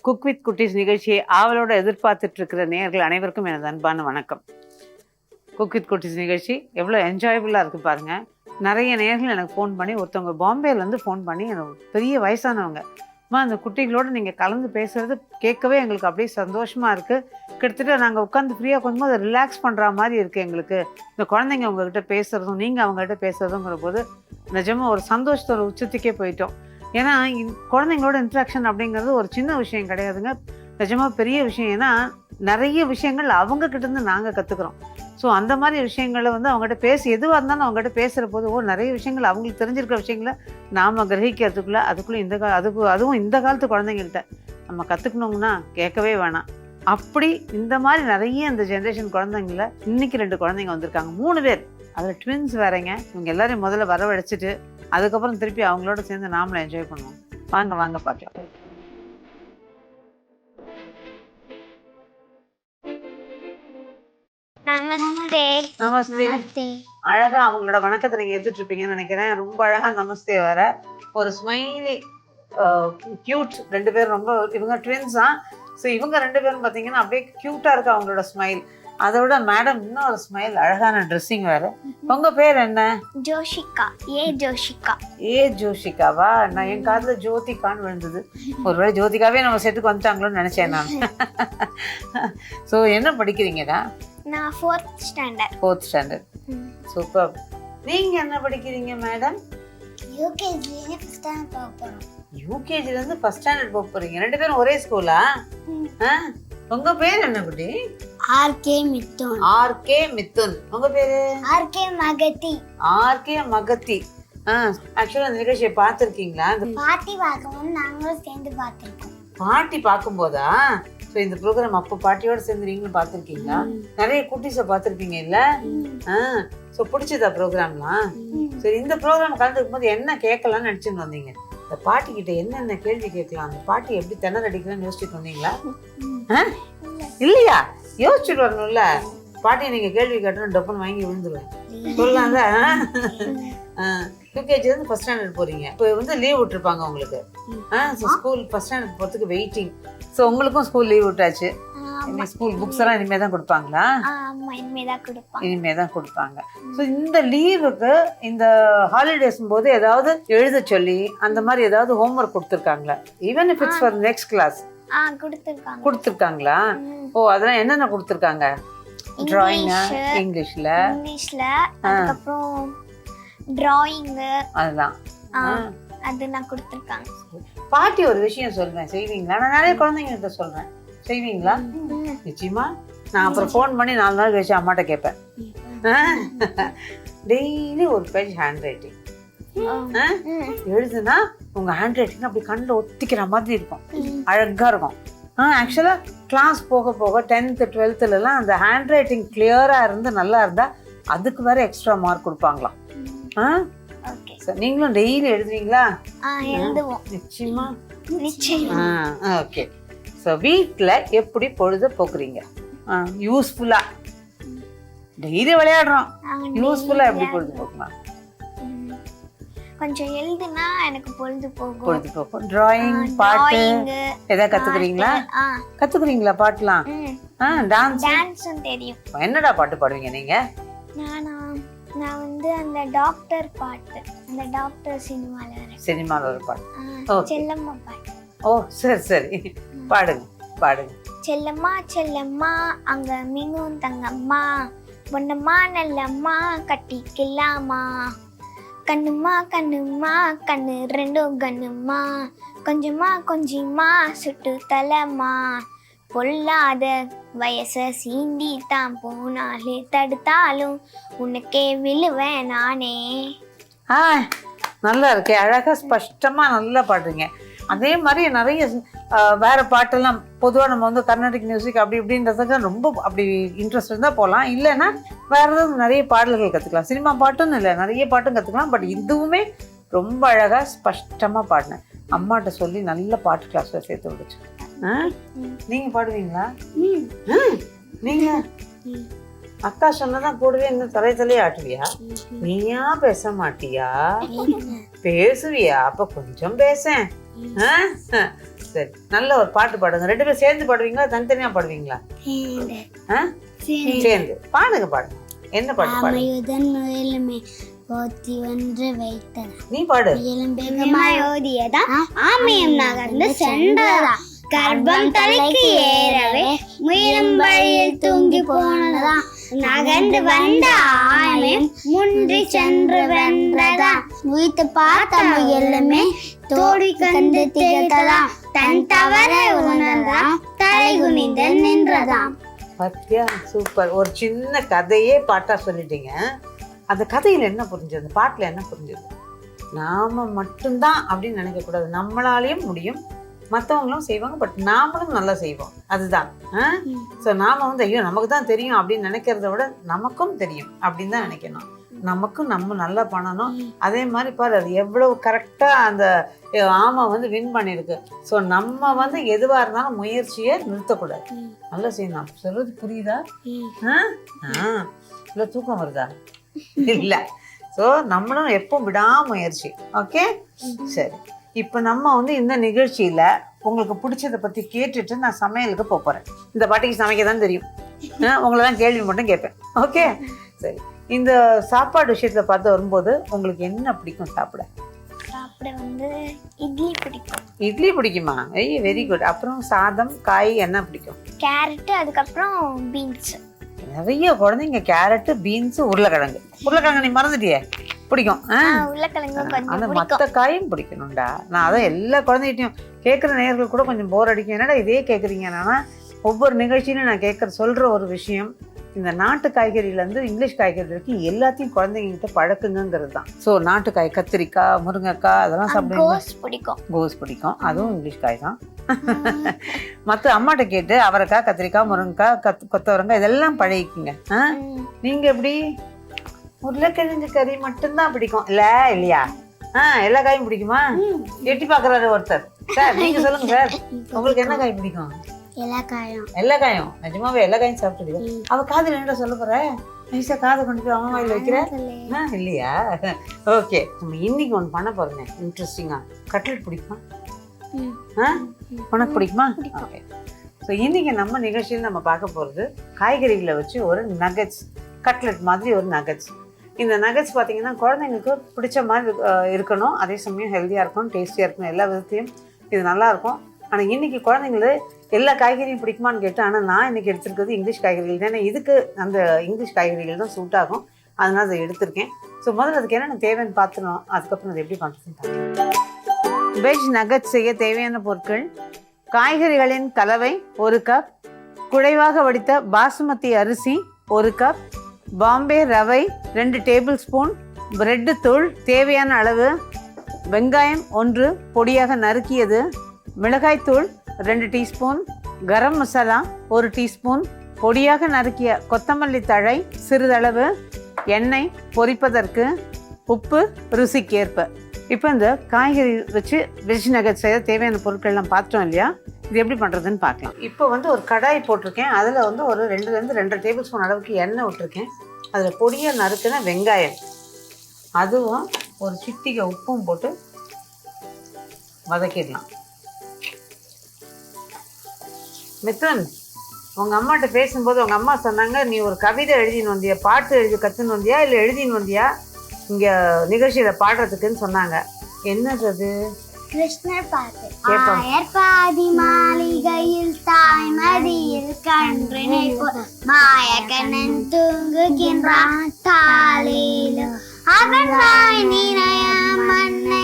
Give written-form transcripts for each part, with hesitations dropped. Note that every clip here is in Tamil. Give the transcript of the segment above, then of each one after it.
குக் வித் குட்டீஸ் நிகழ்ச்சியை ஆவலோடு எதிர்பார்த்துட்டு இருக்கிற நேயர்கள் அனைவருக்கும் எனது அன்பான வணக்கம். குக் வித் குட்டீஸ் நிகழ்ச்சி எவ்வளோ என்ஜாயபுளாக இருக்குது பாருங்கள். நிறைய நேயர்கள் எனக்கு ஃபோன் பண்ணி, ஒருத்தவங்க பாம்பேலேருந்து ஃபோன் பண்ணி, எனக்கு பெரிய வயசானவங்க, அந்த குட்டிகளோடு நீங்கள் கலந்து பேசுகிறது கேட்கவே எங்களுக்கு அப்படியே சந்தோஷமாக இருக்குது. கிட்டத்தட்ட நாங்கள் உட்காந்து ஃப்ரீயாக கொஞ்சமாக அதை ரிலாக்ஸ் பண்ணுற மாதிரி இருக்குது எங்களுக்கு. இந்த குழந்தைங்க உங்ககிட்ட பேசுகிறதும் நீங்கள் அவங்ககிட்ட பேசுகிறதுங்கிற போது நிஜமாக ஒரு சந்தோஷத்தோட உச்சத்துக்கே போயிட்டோம். ஏன்னா குழந்தைங்களோட இன்ட்ராக்ஷன் அப்படிங்கிறது ஒரு சின்ன விஷயம் கிடையாதுங்க, நிஜமாக பெரிய விஷயம். ஏன்னா நிறைய விஷயங்கள் அவங்கக்கிட்டேருந்து நாங்கள் கற்றுக்குறோம். ஸோ அந்த மாதிரி விஷயங்களை அவங்ககிட்ட பேசி எதுவாக இருந்தாலும் அவங்ககிட்ட பேசுகிற போது நிறைய விஷயங்கள் அவங்களுக்கு தெரிஞ்சிருக்கிற விஷயங்களை நாம் கிரகிக்கிறதுக்குள்ளே அதுக்குள்ளே அதுவும் இந்த காலத்து குழந்தைங்கள்கிட்ட நம்ம கற்றுக்கணுங்கன்னா கேட்கவே வேணாம். அப்படி இந்த மாதிரி நிறைய இந்த ஜென்ரேஷன் குழந்தைங்கள இன்றைக்கி 2 குழந்தைங்க வந்திருக்காங்க, 3 பேர், அதில் ட்வின்ஸ் வேறங்க. இவங்க எல்லாரையும் முதல்ல வரவழைச்சிட்டு அதுக்கப்புறம் திருப்பி அவங்களோட சேர்ந்து நாமளும் என்ஜாய் பண்ணுவோம். வாங்க வாங்க பார்க்கலாம். நமஸ்தே. நமஸ்தே. அழகா அவங்களோட வணக்கத்தை நீங்க எடுத்துட்டு இருப்பீங்கன்னு நினைக்கிறேன். ரொம்ப அழகா நமஸ்தே வர ஒரு ஸ்மைலி கியூட் 2 பேரும். ரொம்ப இவங்க ட்வின்ஸ் தான். ஸோ இவங்க 2 பேரும் பார்த்தீங்கன்னா அப்படியே கியூட்டா இருக்கு அவங்களோட ஸ்மைல். அதோட மேடம் இன்னும் ஒரு ஸ்மைல், அழகான ட்ரெஸ்ஸிங் வேற. உங்க பேர் என்ன? ஜோஷிகா. ஜோஷிகா. ஜோஷிகாவா? நான் என் காதுல ஜோதிகான்னு விழுந்தது. ஒருவேளை ஜோதிகாவே நம்ம செட்டுக்கு வந்துட்டாங்களோன்னு நினைச்சேன் நான். ஸோ என்ன படிக்கிறீங்கடா? நான் 4th standard. 4th standard. Super. நீங்க என்ன படிக்கிறீங்க மேடம்? யூகேஜில ஃபர்ஸ்ட் ஸ்டாண்டர்ட் போக போறோம். யூகேஜில இருந்து ஃபர்ஸ்ட் ஸ்டாண்டர்ட் போக போறீங்க? 2 பேரும் ஒரே ஸ்கூலா? உங்க பேர் என்ன குட்டி? ஆர்கே மிதுன். ஆர்கே மிதுன். உங்க பேரு? ஆர்கே மகதி. ஆர்கே மகதி. ஆக்சுவலா இந்த நிகழ்ச்சியை பார்த்திருக்கீங்களா? பாட்டி பார்க்கும்போது நாங்களும் சேர்ந்து பார்த்திருக்கோம். பாட்டி பார்க்கும்போதா? ஸோ இந்த ப்ரோக்ராம் அப்போ பாட்டியோட சேர்ந்து நீங்களும் பார்த்துருக்கீங்களா? நிறைய குட்டீஸை பார்த்துருப்பீங்க இல்ல? ஸோ பிடிச்சதா ப்ரோக்ராம்லாம்? சரி, இந்த ப்ரோக்ராம் கலந்துக்கும் போது என்ன கேட்கலாம்னு நினச்சிட்டு வந்தீங்க? இந்த பாட்டி கிட்ட என்னென்ன கேள்வி கேட்கலாம், அந்த பாட்டி எப்படி திணற அடிக்கலாம்னு யோசிச்சுட்டு வந்தீங்களா? இல்லையா? யோசிச்சுட்டு வரணும்ல. பாட்டி நீங்க கேள்வி கேட்டோம் டப்புன்னு வாங்கி விழுந்துருவேன் சொல்லலாம்ல. யூகேஜி இருந்து ஃபர்ஸ்ட் ஸ்டாண்டர்ட் போறீங்க. இப்போ லீவ் விட்டுருப்பாங்க உங்களுக்கு. ஸ்கூல் ஃபர்ஸ்ட் ஸ்டாண்டர்ட் போறதுக்கு வெயிட்டிங். ஸோ உங்களுக்கும் ஸ்கூல் லீவ் விட்டாச்சு. ஸ்கூல் புக்ஸ் எல்லாம் இனிமே தான் கொடுப்பாங்களா? இனிமே தான் கொடுப்பாங்க. ஸோ இந்த லீவுக்கு, இந்த ஹாலிடேஸ் போது ஏதாவது எழுத சொல்லி அந்த மாதிரி ஏதாவது ஹோம்ஒர்க் கொடுத்துருக்காங்களா? Even if it's for next class கொடுத்துருக்காங்களா? ஓ, அதெல்லாம் என்னென்ன கொடுத்துருக்காங்க? டிராயிங் இங்கிலீஷ்ல, அதுக்கப்புறம் டிராயிங், அதுதான் அதெல்லாம் கொடுத்துருக்காங்க. பாட்டி ஒரு விஷயம் சொல்றேன், செய்வீங்களா? நான் நிறைய குழந்தைங்கள்ட்ட சொல்றேன், செய்வீங்களா? நிச்சயமா. நான் அப்புறம் ஃபோன் பண்ணி 4 நாள் கழிச்சு அம்மாட்ட கேட்பேன். டெய்லி ஒரு பேஜ் ஹேண்ட் ரைட்டிங் எழுதுனா உங்க ஹேண்ட் ரைட்டிங் அப்படி கண்ணில் ஒத்திக்கிற மாதிரி இருக்கும், அழகா இருக்கும். ஆக்சுவலா கிளாஸ் போக போக 10th 12th அந்த ஹேண்ட் ரைட்டிங் கிளியரா இருந்து நல்லா இருந்தா அதுக்கு வேற எக்ஸ்ட்ரா மார்க் கொடுப்பாங்களாம். நீங்களும் டெய்லி எழுதுவீங்களா? நிச்சயமா. ஓகே. ஸோ வீட்டில் எப்படி பொழுது போக்குறீங்க? யூஸ்ஃபுல்லா டெய்லி விளையாடுறோம், யூஸ்ஃபுல்லா எப்படி பொழுது போக்கலாம்? கொஞ்சம் எழுதுனா எனக்கு பொழுதுபோக்கும். டிராயிங், பாட்டு எதாவது கத்துக்கிறீங்களா? பாட்டுலாம்? டான்ஸும் தெரியும். என்னடா பாட்டு பாடுவீங்க நீங்க? நான் அந்த டாக்டர் பாட்டு, அந்த டாக்டர் சினிமால ஒரு பாட்டு, செல்லம்மா பாட்டு. ஓ சரி சரி, பாடுங்க. செல்லம்மா செல்லம்மா அங்க மிங்கும் தங்கம்மா, பொன்னம்மா நல்லம்மா கட்டிக்கலாமா, கண்ணுமா கண்ணுமா கண்ணு 2 கண்ணுமா, கொஞ்சமா கொஞ்சமா சுட்டு தலமா, பொல்லாத வயச சீண்டி தான் போனாலே தடுத்தாலும் உனக்கே விழுவேன் நானே. நல்லா இருக்கே, அழகா ஸ்பஷ்டமா நல்லா பாடுறீங்க. அதே மாதிரி நிறைய வேற பாட்டெல்லாம் பொதுவாக நம்ம கர்நாடிக் மியூசிக் அப்படி இப்படின்றதுக்கு ரொம்ப அப்படி இன்ட்ரெஸ்ட் இருந்தால் போகலாம். இல்லைன்னா வேற ஏதாவது நிறைய பாடல்கள் கற்றுக்கலாம். சினிமா பாட்டுன்னு இல்லை, நிறைய பாட்டும் கற்றுக்கலாம். பட் இதுவுமே ரொம்ப அழகா ஸ்பஷ்டமா பாடினேன். அம்மாட்ட சொல்லி நல்ல பாட்டு கிளாஸ்ல சேர்த்து விடுச்சு. நீங்க பாடுவீங்களா? நீங்க அக்கா சொன்னதான் கூடவே இந்த தலையே ஆட்டுவியா? நீயா பேச மாட்டியா? பேசுவியா? அப்ப கொஞ்சம் பேச. சரி, நல்ல ஒரு பாட்டு பாடுங்க. 2 பேரும் சேர்ந்து பாடுவீங்களா, தனித்தனியா பாடுவீங்களா? சேர்ந்து பாடுங்க. பாடுங்க. என்ன பாட்டு பாடுங்க? போத்தி ஒன்று வைத்ததா நீ பாடு. வேகமாய் ஓதியதா ஆமையம் நகர்ந்து சென்றதா கர்ப்பம் தலைக்கு ஏறவே முயலும் வழியில் தூங்கி போனதா நகர்ந்து வந்த ஆமையம் முன்றி சென்று வென்றதா முயத்து பார்த்த முயலுமே தோல்வி கண்டு திகழ்த்ததா தன் தவறை உணர்ந்ததா தலை குனிந்து நின்றதா. பத்தியா, சூப்பர். ஒரு சின்ன கதையே பாட்டா சொல்லிட்டீங்க. அந்த கதையில் என்ன புரிஞ்சது, அந்த பாட்டில் என்ன புரிஞ்சது? நாம மட்டும்தான் அப்படின்னு நினைக்கக்கூடாது. நம்மளாலேயும் முடியும், மற்றவங்களும் செய்வாங்க, பட் நாமளும் நல்லா செய்வோம். அதுதான். ஸோ நாம் வந்து ஐயோ நமக்கு தான் தெரியும் அப்படின்னு நினைக்கிறத விட நமக்கும் தெரியும் அப்படின்னு தான் நினைக்கணும். நமக்கும் நம்ம நல்லா பண்ணணும். அதே மாதிரி பாரு, அது எவ்வளவு கரெக்டாக அந்த ஆமை வந்து வின் பண்ணியிருக்கு. ஸோ நம்ம வந்து எதுவாக இருந்தாலும் முயற்சியை நிறுத்தக்கூடாது, நல்லா செய்யணும். சொல்றது புரியுதா? இல்லை தூக்கம் வருதா? இல்லை. ஸோ நம்மளும் எப்போ விடாமுயற்சி. ஓகே, சரி. இப்போ நம்ம வந்து இந்த நிகழ்ச்சியில் உங்களுக்கு பிடிச்சதை பற்றி கேட்டுட்டு நான் சமையலுக்கு போகிறேன். இந்த பாட்டிக்கு சமைக்க தான் தெரியும், உங்களை தான் கேள்வி மட்டும் கேட்பேன். ஓகே, சரி. இந்த சாப்பாடு விஷயத்தில் பார்த்து வரும்போது உங்களுக்கு என்ன பிடிக்கும் சாப்பிட? சாப்பிட வந்து இட்லி பிடிக்கும். இட்லி பிடிக்குமா? ஐய், வெரி குட். அப்புறம் சாதம், காய் என்ன பிடிக்கும்? கேரட்டு, அதுக்கப்புறம் பீன்ஸ். நிறைய குழந்தைங்க கேரட்டு, பீன்ஸு, உருளைக்கிழங்கு நீ மறந்துட்டியே, பிடிக்கும். அந்த மற்ற காயும் பிடிக்கணும்டா. நான் அதான் எல்லா குழந்தைகிட்டையும் கேட்குற நேயர்கள் கூட கொஞ்சம் போர் அடிக்கும், என்னடா இதே கேட்குறீங்க. ஆனால் ஒவ்வொரு நிகழ்ச்சியிலும் நான் சொல்கிற ஒரு விஷயம், இந்த நாட்டு காய்கறியிலேருந்து இங்கிலீஷ் காய்கறி வரைக்கும் எல்லாத்தையும் குழந்தைங்ககிட்ட பழக்குங்கிறது தான். ஸோ நாட்டுக்காய், கத்திரிக்காய், முருங்கைக்காய் அதெல்லாம் சாப்பிடுவீங்க. கோஸ் பிடிக்கும், அதுவும் இங்கிலீஷ் காய் தான். மற்ற அம்மாட்ட கேட்டு அவரைக்காய், கத்திரிக்காய், முருங்கைக்காய், கொத்தவரங்காய் இதெல்லாம் பழகிக்குங்க. நீங்கள் எப்படி? உருளைக்கிழங்கு கறி மட்டும்தான் பிடிக்கும் இல்லையா? எல்லா காயும் பிடிக்குமா? எட்டி பார்க்குறாரு ஒருத்தர். சார் நீங்கள் சொல்லுங்க சார், உங்களுக்கு என்ன காய் பிடிக்கும்? எல்லா காயும். நிஜமாவே எல்லா காயும் சாப்பிட்டுருக்கீங்க. அவ காதுல என்ன சொல்ல போற? நைஸா காதை கொண்டு போய் அம்மா வாயில வைக்கிற இல்லையா? ஓகே, நம்ம இன்னைக்கு ஒன்று பண்ண போறோங்க, இன்ட்ரெஸ்டிங்கா. கட்லெட் பிடிக்குமா? உனக்கு பிடிக்குமா? ஓகே. ஸோ இன்னைக்கு நம்ம நிகழ்ச்சியில் நம்ம பார்க்க போகிறது காய்கறிகளை வச்சு ஒரு நகட்ஸ், கட்லெட் மாதிரி ஒரு நகட்ஸ். இந்த நகட்ஸ் பார்த்தீங்கன்னா குழந்தைங்களுக்கு பிடிச்ச மாதிரி இருக்கணும், அதே சமயம் ஹெல்த்தியாக இருக்கணும், டேஸ்டியாக இருக்கணும், எல்லா விதத்தையும் இது நல்லாயிருக்கும். ஆனால் இன்றைக்கி குழந்தைங்களு எல்லா காய்கறியும் பிடிக்குமான்னு கேட்டு, ஆனால் நான் இன்றைக்கி எடுத்துருக்கிறது இங்கிலீஷ் காய்கறிகள் தான். ஏன்னா இதுக்கு அந்த இங்கிலீஷ் காய்கறிகள் தான் சூட் ஆகும், அதனால் அதை எடுத்திருக்கேன். ஸோ முதல்ல அதுக்கு என்னென்ன தேவைன்னு பார்த்துடணும், அதுக்கப்புறம் அது எப்படி பண்ணுறதுன்னு பார்க்கலாம். வெஜ் நகட்ஸ் செய்ய தேவையான பொருட்கள்: காய்கறிகளின் கலவை 1 கப், குழைவாக வடித்த பாசுமதி அரிசி 1 கப், பாம்பே ரவை 2 டேபிள் ஸ்பூன், பிரெட்டு தூள் தேவையான அளவு, வெங்காயம் 1 பொடியாக நறுக்கியது, மிளகாய்த்தூள் 2 டீஸ்பூன், கரம் மசாலா 1 டீஸ்பூன், பொடியாக நறுக்கிய கொத்தமல்லி தழை சிறிதளவு, எண்ணெய் பொரிப்பதற்கு, உப்பு ருசிக்கேற்ப. இப்போ இந்த காய்கறி வச்சு வெஜ் நகட் செய்ய தேவையான பொருட்கள்லாம் பார்த்தோம் இல்லையா? இது எப்படி பண்ணுறதுன்னு பார்க்கலாம். இப்போ வந்து ஒரு கடாய் போட்டிருக்கேன், அதில் வந்து ஒரு 2லேருந்து 2.5 டேபிள் ஸ்பூன் அளவுக்கு எண்ணெய் விட்டுருக்கேன். அதில் பொடியாக நறுக்கின வெங்காயம், அதுவும் ஒரு சிட்டிகை உப்பும் போட்டு வதக்கிடலாம். மித்ரன், உங்கள் அம்மாட்ட பேசும்போது உங்கள் அம்மா சொன்னாங்க, நீ ஒரு கவிதை எழுதின்னு வந்தியா, பாட்டு எழுதி கற்றுன்னு வந்தியா, இல்லை எழுதின்னு வந்தியா இங்கே நிகழ்ச்சியில் பாடுறதுக்குன்னு சொன்னாங்க. என்னது அது? கிருஷ்ணர் பாட்டு. ஆயர் பாதி மாளிகையில் தாய்மடியில் கன்றினை மாயக்கண்ணன் தூங்குகின்றான் தாளிலும் அவன் வாய் நினைய மண்ணை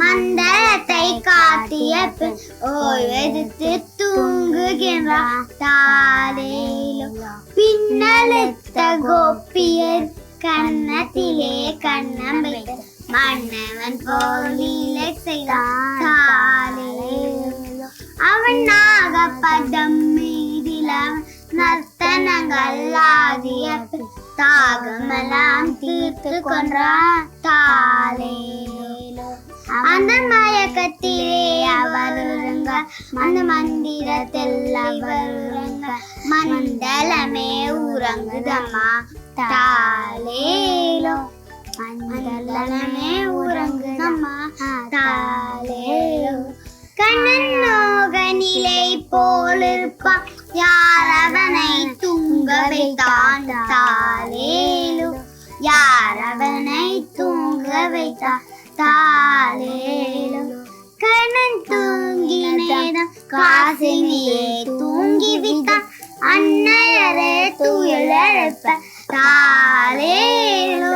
மண்டலத்தை காட்டிய பின் ஓய்வெடுத்து தூங்குகின்றான் தாளிலும் பின்னெடுத்த கோப்பியர் கண்ணத்திலே கண்ணம் வைத்து மன்னவன் போலீலை செய்தான் தாளிலும் அவன் நாகப்பதம் மீதில் அவன் நர்த்தனங்கள் ஆதிய தாகமெல்லாம் தீர்த்து கொன்றான் தாளிலும் அந்த மயக்கத்திலே அவர் உறங்க, அந்த மந்திரத்தில் அவர் உறங்க, மண்டலமே உறங்குதம்மா தாளிலும் மண்டலமே உறங்குதம்மா தாளிலும் கண்ணன் மோகனிலை போலிருப்பான் யார் அவனை தூங்க வைத்தான் தாலேலோ யார் அவனை தூங்க வைத்தான் தாலேலோ கண்ணன் தூங்கினேதான் காசினியே தூங்கி விட்டான் அன்னையரே துயில் எழுப்ப தாலேலோ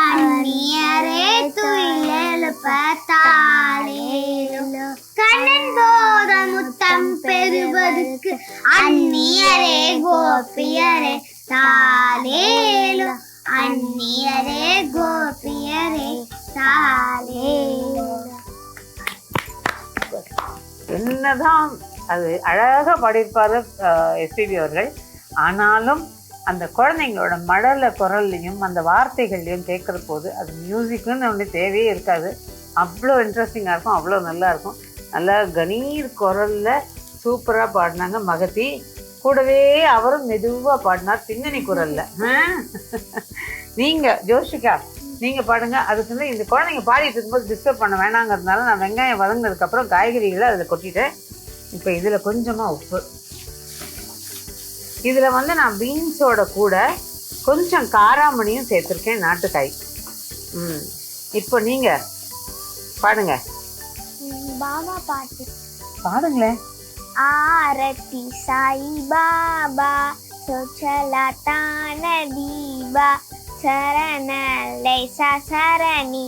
அந்நியரே துயில் எழுப்ப தாலேலோ கண்ணன் போத முத்தம் பெறுவதற்கு அந்நியரே கோபியரே தாலேலோ அந்நியரே கோபியரே தாலேலோ. என்னதான் அது அழகாக பாடியிருப்பாரு எஸ்பிபி அவர்கள். ஆனாலும் அந்த குழந்தைங்களோட மழலை குரல்லையும் அந்த வார்த்தைகள்லையும் கேட்குற போது அது மியூசிக்குன்னு ஒன்று தேவையே இருக்காது. அவ்வளோ இன்ட்ரெஸ்டிங்காக இருக்கும், அவ்வளோ நல்லா இருக்கும். நல்லா கணீர் குரலில் சூப்பராக பாடினாங்க மகதி. கூடவே அவரும் மெதுவாக பாடினார் பின்னணி குரலில். நீங்கள் ஜோஷிகா நீங்கள் பாடுங்க. அதுக்கு இந்த குழந்தைங்க பாடிட்டு இருக்கும்போது டிஸ்டர்ப் பண்ண வேணாங்கிறதுனால நான் வெங்காயம் வதங்கினதுக்கப்புறம் காய்கறிகளை அதில் கொட்டிட்டேன். இப்போ இதில் கொஞ்சமாக உப்பு. இதில் நான் பீன்ஸோட கூட கொஞ்சம் காராமணியும் சேர்த்துருக்கேன், நாட்டுக்காய். இப்போ நீங்கள் பாடுங்க. பாபா பாட்டு பாடுங்களேன். ஆரத்தி சாய் பாபா சொச்சலதான தீபா சரணலை சரணி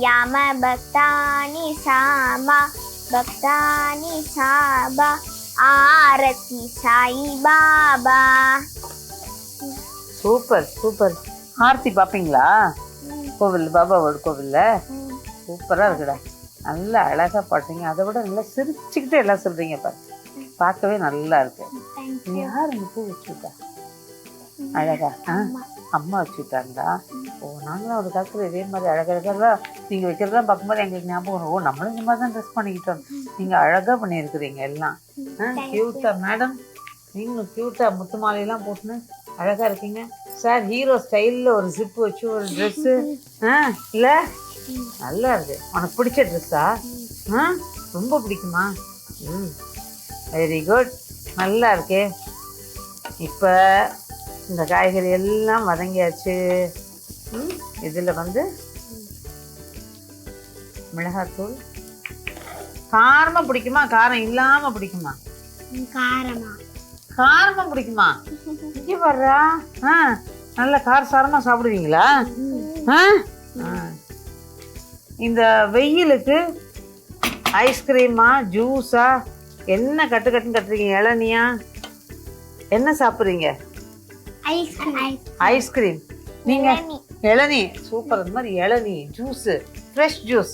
யாம பக்தானி சாமா பக்தானி சாபா ஆரத்தி சாய் பாபா. Super super. ஆர்த்தி பார்ப்பீங்களா கோவில், பாபாவோட கோவிலில்? சூப்பராக இருக்குடா. நல்லா அழகாக பாடுறீங்க. அதை விட நல்லா சிரிச்சுக்கிட்டு எல்லாம் சொல்கிறீங்க. பார்க்கவே நல்லா இருக்கு. யார் பூ வச்சுட்டா? அழகா அம்மா வச்சுட்டாங்களா? ஓ, நாங்களும் ஒரு காலத்தில் இதே மாதிரி அழகழகாக நீங்கள் வைக்கிறதெல்லாம் பார்க்கும்போது எங்களுக்கு ஞாபகம் வரும். ஓ, நம்மளும் இந்த மாதிரி தான் ட்ரெஸ் பண்ணிக்கிட்டோம். நீங்கள் அழகாக பண்ணியிருக்கிறீங்க எல்லாம். க்யூட்டா மேடம், நீங்களும் க்யூட்டாக முத்து மாலையெல்லாம் போட்டுன்னு அழகாக இருக்கீங்க. சார் ஹீரோ ஸ்டைலில் ஒரு ஜிப்பு வச்சு ஒரு ட்ரெஸ்ஸு. இல்லை நல்லா இருக்கு. உனக்கு பிடிச்ச ட்ரெஸ்ஸா? ரொம்ப பிடிக்குமா? வெரி குட், நல்லா இருக்கே. இப்போ இந்த காய்கறி எல்லாம் வதங்கியாச்சு. இதில் மிளகாத்தூள். காரமாக பிடிக்குமா காரம் இல்லாமல் பிடிக்குமா? காரமா காரமாக பிடிக்குமா? இங்கே வர்றா. நல்லா காரசாரமாக சாப்பிடுவீங்களா? இந்த வெயிலுக்கு ஐஸ்கிரீமா ஜூஸா என்ன கட்டுன்னு கட்டுறீங்க? இளநியா என்ன சாப்பிட்றீங்க? ஐஸ்கிரீம். நீங்கள் இளநீ. சூப்பர். அந்த மாதிரி இளநீ ஜூஸு, ஃப்ரெஷ் ஜூஸ்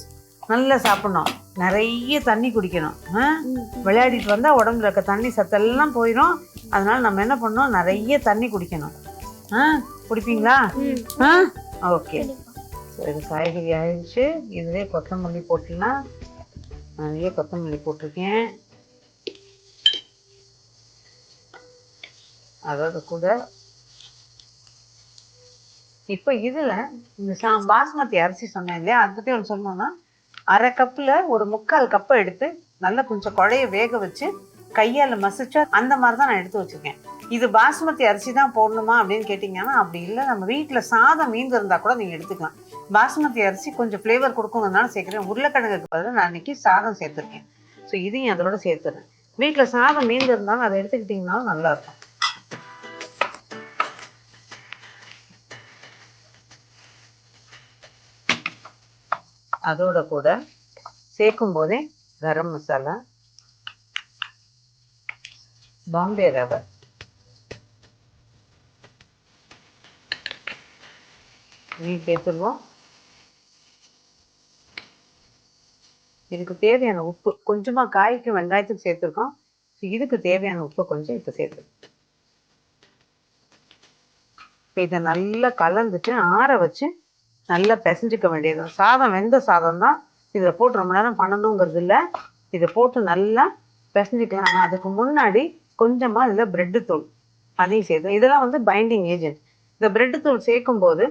நல்லா சாப்பிட்ணும். நிறைய தண்ணி குடிக்கணும். விளையாடிட்டு வந்தால் உடம்புல இருக்க தண்ணி சத்தெல்லாம் போயிடும். அதனால நம்ம என்ன பண்ணணும், நிறைய தண்ணி குடிக்கணும். குடிப்பீங்களா? ஓகே. இது காய்கறி ஆயிடுச்சு. இதுவே கொத்தமல்லி போட்டுலாம். நிறைய கொத்தமல்லி போட்டிருக்கேன். அதோட கூட இப்போ இதில் இந்த பாஸ்மதி அரிசி சொன்னேன் இல்லையா, அதை பற்றி ஒன்று சொல்லணும்னா, அரை கப்பில் ஒரு 3/4 கப்பை எடுத்து நல்லா கொஞ்சம் குழைய வேக வச்சு கையால் மசிச்சா அந்த மாதிரி தான் நான் எடுத்து வச்சுருக்கேன். இது பாஸ்மதி அரிசி தான் போடணுமா அப்படின்னு கேட்டிங்கன்னா அப்படி இல்லை. நம்ம வீட்டில் சாதம் மீந்து இருந்தால் கூட நீங்கள் எடுத்துக்கலாம். பாஸ்மதி அரிசி கொஞ்சம் ஃப்ளேவர் கொடுக்கணுன்னாலும் சேர்க்குறேன். உருளைக்கிழங்குக்கு பதிலாக நான் இன்றைக்கி சாதம் சேர்த்துருக்கேன். ஸோ இதையும் அதோட சேர்த்துறேன். வீட்டில் சாதம் மீந்து இருந்தாலும் அதை எடுத்துக்கிட்டிங்கனாலும் நல்லாயிருக்கும். அதோட கூட சேர்க்கும் போதே கரம் மசாலா, பாம்பே ரவை, சேர்த்துருவோம். இதுக்கு தேவையான உப்பு கொஞ்சமாக காய்க்கு வெங்காயத்துக்கு சேர்த்துருக்கோம். இதுக்கு தேவையான உப்பு கொஞ்சம் இப்போ சேர்த்துருக்கோம். இப்போ இதை நல்லா கலந்துட்டு ஆற வச்சு நல்லா பிசைஞ்சிக்க வேண்டியது. சாதம் வெந்த சாதம் தான் இதில் போட்டு ரொம்ப நேரம் பண்ணணுங்கிறது இல்லை. இதை போட்டு நல்லா பிசைஞ்சிக்கலாம். ஆனால் அதுக்கு முன்னாடி கொஞ்சமாக இதில் பிரெட்டு தூள் அதையும் சேர்த்து, இதெல்லாம் பைண்டிங் ஏஜென்ட். இந்த பிரெட்டு தூள் சேர்க்கும் போது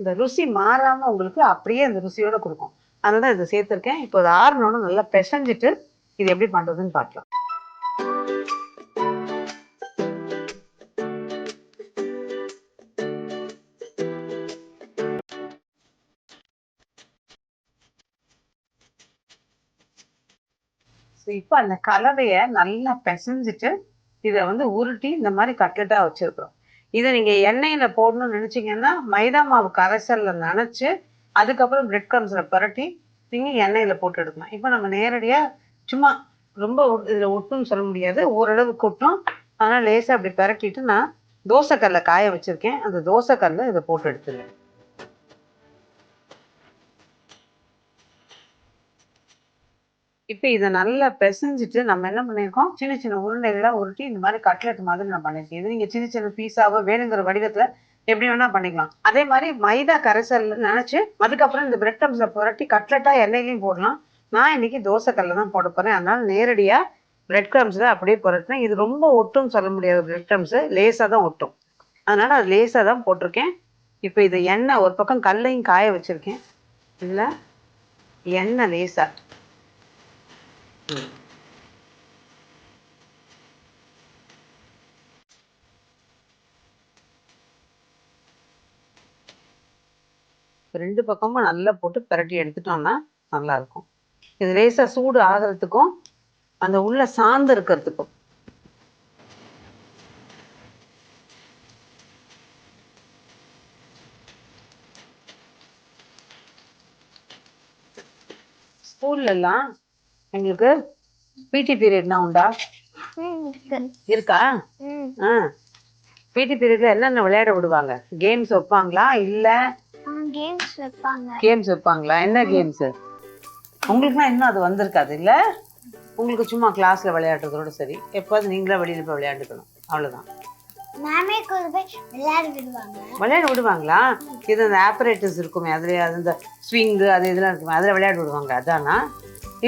இந்த ருசி மாறாமல் உங்களுக்கு அப்படியே அந்த ருசியோடு கொடுக்கும். அதனால தான் இதை சேர்த்துருக்கேன். இப்போ அது ஆறணுன்னு நல்லா பிசைஞ்சிட்டு இது எப்படி பண்றதுன்னு பார்க்கலாம். இப்போ அந்த கலவையை நல்லா பிசைஞ்சிட்டு இதை வந்து உருட்டி இந்த மாதிரி கட்லெட்டா வச்சிருக்கிறோம். இதை நீங்க எண்ணெயில போடணும்னு நினைச்சீங்கன்னா மைதா மாவு கரைசல்ல நனைச்சு அதுக்கப்புறம் பிரெட் கிரம்ஸ்ல புரட்டி நீங்க எண்ணெயில போட்டு எடுக்கலாம். இப்போ நம்ம நேரடியா சும்மா ரொம்ப இதுல ஒட்டுன்னு சொல்ல முடியாது, ஓரளவுக்கு ஒட்டும். அதனால லேசா அப்படி பரட்டிட்டு நான் தோசைக்கல்ல காய வச்சிருக்கேன், அந்த தோசைக்கல்ல இதை போட்டு எடுத்துருவேன். இப்போ இதை நல்லா பிசைஞ்சிட்டு நம்ம என்ன பண்ணியிருக்கோம், சின்ன சின்ன உருண்டைகளாக உருட்டி இந்த மாதிரி கட்லெட் மாதிரி நான் பண்ணியிருக்கேன். இது நீங்கள் சின்ன சின்ன பீஸாவோ வேணுங்கிற வடிவத்தில் எப்படி வேணா பண்ணிக்கலாம். அதே மாதிரி மைதா கரைசல்ல நினச்சி அதுக்கப்புறம் இந்த பிரெட் கிரம்ஸில் புரட்டி கட்லெட்டாக எண்ணெயிலையும் போடலாம். நான் இன்னைக்கு தோசைக்கல்ல தான் போட போகிறேன், அதனால நேரடியாக பிரெட் கிரம்ஸில் அப்படியே புரட்டினேன். இது ரொம்ப ஒட்டும் சொல்ல முடியாது, பிரெட் கிரம்ஸு லேசாக தான் ஒட்டும், அதனால அது லேசாக தான் போட்டிருக்கேன். இப்போ இது எண்ணெய் ஒரு பக்கம் கல்லையும் காய வச்சுருக்கேன், இல்லை எண்ணெய் லேசாக ரெண்டு பக்கமும் நல்லா போட்டு பிரட்டி எடுத்துட்டோம்னா நல்லா இருக்கும். இது லேசா சூடு ஆகிறதுக்கும் அந்த உள்ள சாந்து இருக்கிறதுக்கும். ஸ்கூல்ல எல்லாம் எங்களுக்கு பிடி பீரியட்லாம் உண்டா? இருக்கா? பிடி பீரியட்ல என்னென்ன விளையாட விடுவாங்க? கேம்ஸ் வைப்பாங்களா இல்ல கேம்ஸ் வைப்பாங்களா? என்ன கேம்ஸ்? உங்களுக்குலாம் இன்னும் அது வந்திருக்காது இல்ல? உங்களுக்கு சும்மா கிளாஸ்ல விளையாடுறதோட சரி, எப்போது நீங்களா வெளியில போய் விளையாண்டுக்கணும், அவ்வளவுதான். விளையாட விடுவாங்களா? இது அந்த ஆப்பரேட்டர்ஸ் இருக்குமே, அதுல அந்த ஸ்விங்கு அது இதெல்லாம் இருக்குமே, அதுல விளையாட விடுவாங்க, அதானா?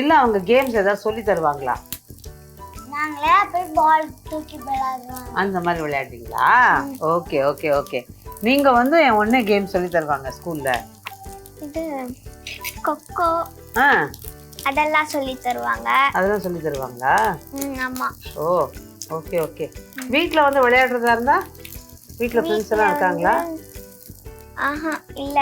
இல்ல அவங்க கேம்ஸ் ஏதாவது சொல்லி தருவாங்களா? அந்த மாதிரி விளையாடுறீங்களா? Okay okay okay. நீங்க வந்து ஒன்னே கேம் சொல்லி தருவாங்க ஸ்கூல்ல? இது கொக்கோ அதெல்லாம் சொல்லி தருவாங்க. அதெல்லாம் சொல்லி தருவாங்களா? ஆமா. ஓ ஓகே ஓகே. வீட்ல வந்து விளையாடுறதா இருந்தா வீட்ல ஃப்ரெண்ட்ஸ் எல்லாம் இருக்காங்களா? ஆஹா இல்ல,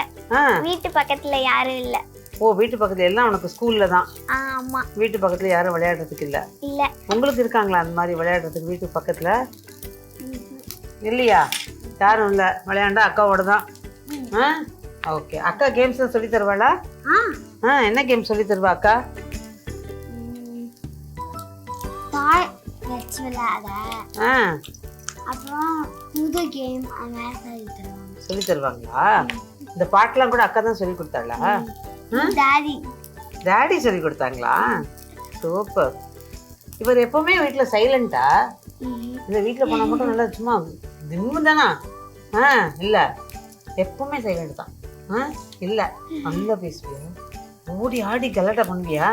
வீட்டு பக்கத்துல யாரும் இல்ல. ஓ வீட்டு பக்கத்துல எல்லாம் உனக்கு ஸ்கூல்ல தான்? ஆமா. வீட்டு பக்கத்துல யாரும் விளையாடுறதுக்கு இல்ல? இல்ல. உங்களுக்கு இருக்காங்களா அந்த மாதிரி விளையாடுறதுக்கு வீட்டு பக்கத்துல? இல்லையா? யாரும் இல்ல, விளையாண்டா அக்காவோட தான். ஓகே. அக்கா கேம்ஸ் சொல்லி தருவாளா? என்ன கேம் சொல்லி தருவா அக்கா? சொல்லி தருவாங்களா? இந்த பாட்டெல்லாம் கூட அக்கா தான் சொல்லி கொடுத்தாளா? டாடி சொல்லி கொடுத்தாங்களா? சூப்பர். இவர் எப்பவுமே வீட்டுல சைலண்டா? இந்த வீட்டுல போனா மட்டும் நல்லா சும்மா திம்மு தானா? இல்ல எப்பவுமே சைலண்ட் தான்? இல்ல நல்லா பேசுவியா? ஓடி ஆடி கலாட்டா பண்ணுவியா?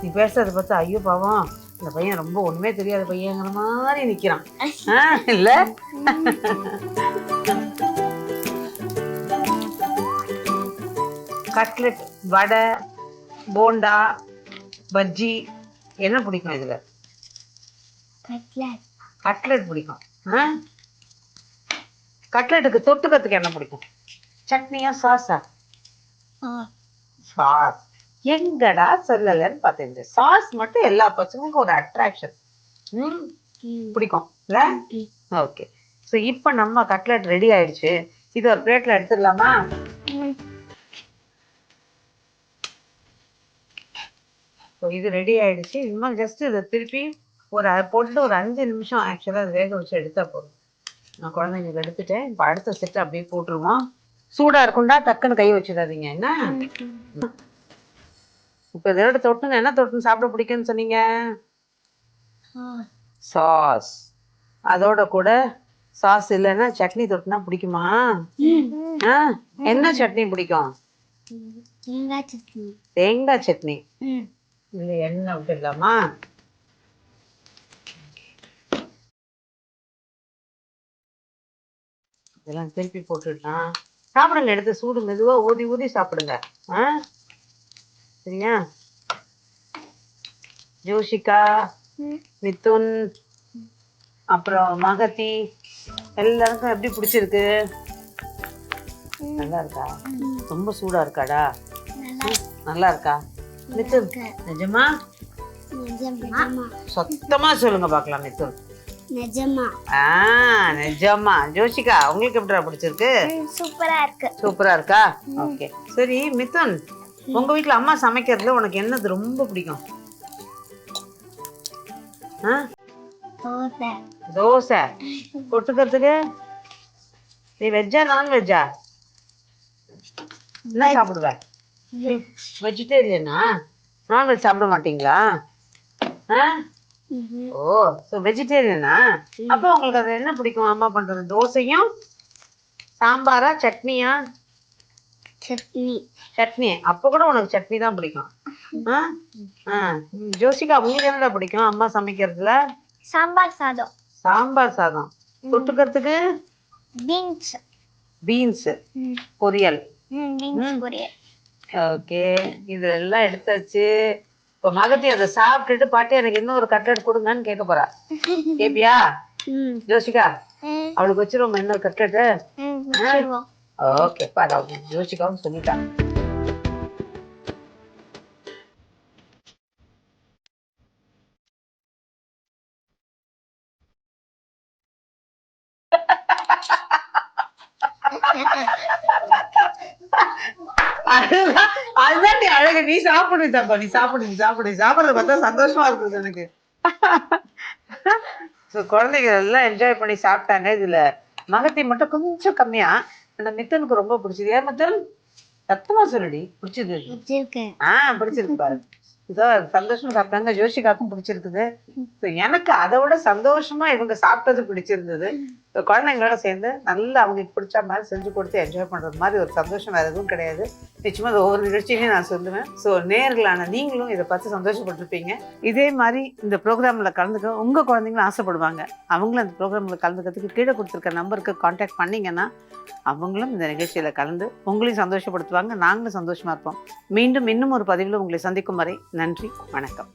நீ பேசுறத பார்த்தா ஐயோ பாவம் இந்த பையன் ரொம்ப ஒண்ணுமே தெரியாத பையங்கிற மாதிரி நிக்கிறான் இல்ல? கட்லெட், வடை, போண்டா, பஜ்ஜி என்ன பிடிக்கும் இதுல? கட்லெட் பிடிக்கும். கட்லெட்டுக்கு தொட்டுக்கிறதுக்கு என்ன பிடிக்கும்? சட்னியா சாஸா? சாஸ். எங்கடா சொல்லலன்னு பார்த்தேன். இந்த சாஸ் மட்டும் எல்லா பசங்களுக்கும் ஒரு அட்ராக்ஷன் பிடிக்கும் இல்ல? ஓகே. ஸோ இப்போ நம்ம கட்லெட் ரெடி ஆயிடுச்சு. இது ஒரு பிளேட்ல எடுத்துடலாமா? இது ரெடி ஆயிடுச்சு. இன்னும் ஜஸ்ட் இதை திருப்பி ஒரு போட்டுட்டு ஒரு 5 நிமிஷம் ஆக்சுவலாக அது வேக வச்சு எடுத்தா போதும். நான் குழந்தைங்களுக்கு எடுத்துட்டேன். இப்போ அடுத்த செட் அப்படியே போட்டுருவோம். சூடா இருக்குண்டா டக்குன்னு கை வச்சிடாதீங்க என்ன? இப்போ இதோட தொட்டுன்னு என்ன தொட்டுன்னு சாப்பிட பிடிக்குன்னு சொன்னீங்க? சாஸ். அதோட கூட சாஸ் இல்லைன்னா சட்னி தொட்டுனா பிடிக்குமா? என்ன சட்னி பிடிக்கும்? தேங்காய் சட்னி. இல்லை எண்ணெய் விட்டுடலாமா? இதெல்லாம் திருப்பி போட்டுடலாம். சாப்பிடுங்க, எடுத்து சூடு மெதுவா ஊதி ஊதி சாப்பிடுங்க. சரியா? ஜோஷிகா, ம். மிதுன், அப்புறம் மகதி எல்லாருக்கும் எப்படி பிடிச்சிருக்கு? நல்லா இருக்கா? ரொம்ப சூடா இருக்காடா? நல்லா இருக்கா? மிதுன் நிஜமா? சத்தமா சொல்லுங்க பார்க்கலாம் மிதுன். நிஜமா நிஜமா. ஜோஷிகா உங்களுக்கு எப்படிடா பிடிச்சிருக்கு? சூப்பரா இருக்கு. சூப்பரா இருக்கா? ஓகே. சரி மிதுன், உங்க வீட்ல அம்மா சமைக்கிறதுல உனக்கு என்னது ரொம்ப பிடிக்கும்? தோசை. தோசை. தொட்டுக்கிறதுக்கு நீ வெஜ்ஜா நான்வெஜ்ஜா? என்ன சாப்பிடுவ? வெஜிடேரியனா? நான்வெஜ் சாப்பிட மாட்டீங்களா? ஓ, ஸோ வெஜிடேரியனா? அப்போ உங்களுக்கு அது என்ன பிடிக்கும் அம்மா பண்றது? தோசையும் சாம்பாரா சட்னியா? சட்னி. சட்னி. அப்போ கூட உனக்கு சட்னி தான் பிடிக்கும். ஜோசிகா உங்களுக்கு என்னடா பிடிக்கும் அம்மா சமைக்கிறதுல? சாம்பார் சாதம். சாம்பார் சாதம். தொட்டுக்கிறதுக்கு பீன்ஸ். பீன்ஸ் பொரியல். பீன்ஸ் பொரியல். ஓகே, இதெல்லாம் எடுத்தாச்சு. இப்போ மகத்தி அதை சாப்பிட்டுட்டு பாட்டி எனக்கு இன்னும் ஒரு கட்லெட் கொடுங்கன்னு கேட்க போறா. கேப்பியா ஜோசிகா? அவளுக்கு வச்சிருவோம் இன்னொரு கட்லெட்டு. ஓகே, பாரு ஜோசிகாவும் சொல்லிட்டா. அதுதான் நீ அழகு. நீ சாப்பிடுதாப்பா, நீ சாப்பிடுறது பார்த்தா சந்தோஷமா இருக்குது எனக்கு. குழந்தைங்க எல்லாம் என்ஜாய் பண்ணி சாப்பிட்டாங்க. இதுல மகத்தி மட்டும் கொஞ்சம் கம்மியா. அந்த மித்தனுக்கு ரொம்ப பிடிச்சது. ஏன் மித்தன் சத்தமா சொல்லுடி. பிடிச்சது? பிடிச்சிருக்கு பாரு. இதோ சந்தோஷமா சாப்பிட்டாங்க. ஜோஷிகாக்கும் பிடிச்சிருக்குது. எனக்கு அதை விட சந்தோஷமா இவங்க சாப்பிட்டது பிடிச்சிருந்தது. குழந்தைங்களோட சேர்ந்து நல்லா அவங்களுக்கு பிடிச்ச மாதிரி செஞ்சு கொடுத்து என்ஜாய் பண்றது மாதிரி ஒரு சந்தோஷம் வேற எதுவும் கிடையாது. நிச்சயமா அது ஒவ்வொரு நிகழ்ச்சியிலையும் நான் சொல்லுவேன். ஸோ நேர்களான நீங்களும் இதை பார்த்து சந்தோஷப்பட்டிருப்பீங்க. இதே மாதிரி இந்த ப்ரோக்ராம்ல கலந்துக்க உங்க குழந்தைங்களும் ஆசைப்படுவாங்க. அவங்களும் அந்த ப்ரோக்ராம்ல கலந்துக்கிறதுக்கு கீழே கொடுத்துருக்க நம்பருக்கு கான்டாக்ட் பண்ணீங்கன்னா அவங்களும் இந்த நிகழ்ச்சியில கலந்து உங்களையும் சந்தோஷப்படுத்துவாங்க. நாங்களும் சந்தோஷமா இருப்போம். மீண்டும் இன்னும் ஒரு பதிவில் உங்களை சந்திக்கும் வரை நன்றி, வணக்கம்.